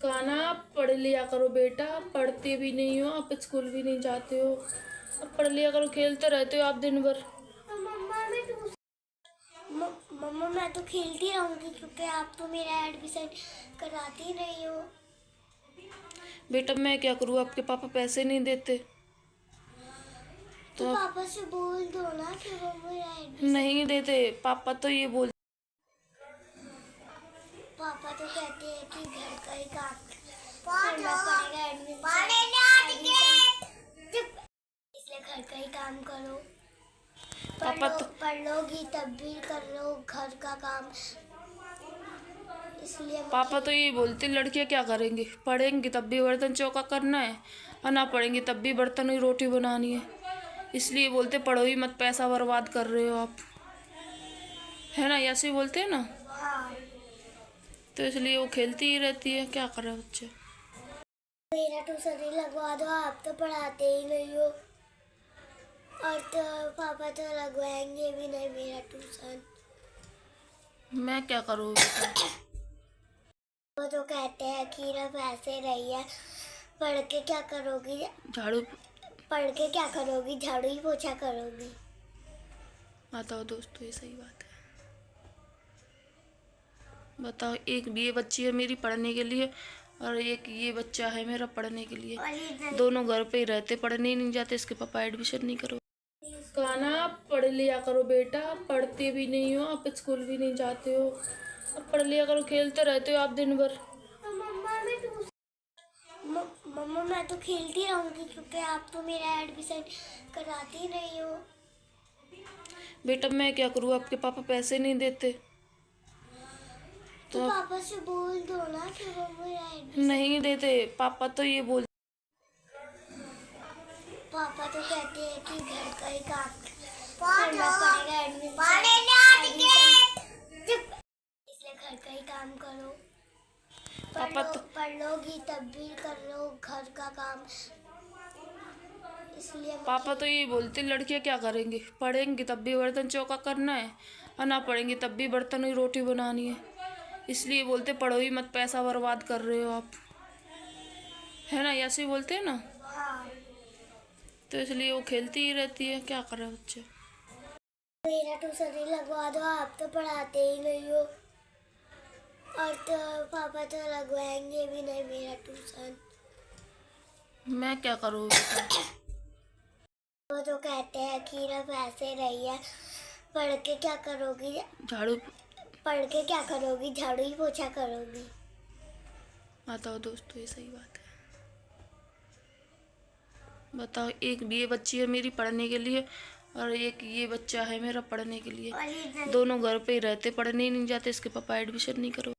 खाना पढ़ लिया करो बेटा, पढ़ते भी नहीं हो आप, स्कूल भी नहीं जाते हो। अब पढ़ लिया करो, खेलते रहते हो आप दिन भर। मम्मा मैं तो खेलती रहूंगी क्योंकि आप तो मेरा एडमिशन कराती नहीं हो। बेटा मैं क्या करूँ, आपके पापा पैसे नहीं देते तो पापा से बोल दो ना कि वो मेरा एडमिशन नहीं देते। पापा तो ये बोल पापा तो कहते हैं कि घर का ही काम करना पड़ेगा, इसलिए घर का ही काम करो। पापा तो पढ़ लोगी तब भी कर लो घर का काम, इसलिए पापा तो ये बोलते लड़कियां क्या करेंगी, पढ़ेंगी तब भी बर्तन चौका करना है और ना पढ़ेंगी तब भी बर्तन ही रोटी बनानी है। इसलिए बोलते पढ़ो ही मत, पैसा बर्बाद कर रहे हो आप, है ना, ऐसे ही बोलते हैं ना। हाँ। तो इसलिए वो खेलती ही रहती है, क्या करे बच्चे। मेरा ट्यूशन ही लगवा दो, आप तो पढ़ाते ही नहीं हो, और तो पापा तो लगवाएंगे भी नहीं मेरा ट्यूशन। मैं क्या करूँ बेटा। वो तो कहते हैं कि ना पैसे नहीं है, पढ़ के क्या करोगी, झाड़ू पढ़ के क्या करोगी, झाड़ू ही पोछा करोगी। बताओ दोस्तों, ये सही बात है। बताओ, एक ये बच्ची है मेरी पढ़ने के लिए और एक ये बच्चा है मेरा पढ़ने के लिए, दोनों घर पे ही रहते, पढ़ने ही नहीं जाते, इसके पापा एडमिशन नहीं करो। खाना पढ़ लिया करो बेटा, पढ़ते भी नहीं हो आप, स्कूल भी नहीं जाते हो। अब पढ़ लिया करो, खेलते रहते हो आप दिन भर। मम्मा मैं तो खेलती रहूंगी क्योंकि आप तो मेरा एडमिशन कराती नहीं हो। बेटा मैं क्या करूँ, आपके पापा पैसे नहीं देते। तो पापा से बोल दो ना कि वो मेरा एडमिशन नहीं देते। पापा तो ये बोल पापा तो कहते हैं कि घर का ही काम करना पड़ेगा, इसलिए घर का ही काम करो। पापा तो पढ़ लोगी तब भी कर लो घर का काम, इसलिए पापा तो ये बोलते लड़कियां क्या करेंगी, पढ़ेंगी तब भी बर्तन चौका करना है और ना पढ़ेंगी तब भी बर्तन ही रोटी बनानी है। इसलिए बोलते पढ़ो ही मत, पैसा बर्बाद कर रहे हो आप, है ना, ऐसे ही बोलते हैं ना। हाँ। तो इसलिए वो खेलती ही रहती है, क्या करे बच्चे। मेरा ट्यूशन ही लगवा दो, आप तो पढ़ाते ही नहीं हो, और तो पापा तो लगवाएंगे भी नहीं मेरा ट्यूशन। मैं क्या करूँ बेटा। वो तो कहते हैं कि ना पैसे नहीं है, पढ़ के क्या करोगी, झाड़ू पढ़ के क्या करोगी, झाड़ू ही पोछा करोगी। बताओ दोस्तों, ये सही बात है। बताओ, एक ये बच्ची है मेरी पढ़ने के लिए और एक ये बच्चा है मेरा पढ़ने के लिए, दोनों घर पे ही रहते, पढ़ने ही नहीं जाते, इसके पापा एडमिशन नहीं करो।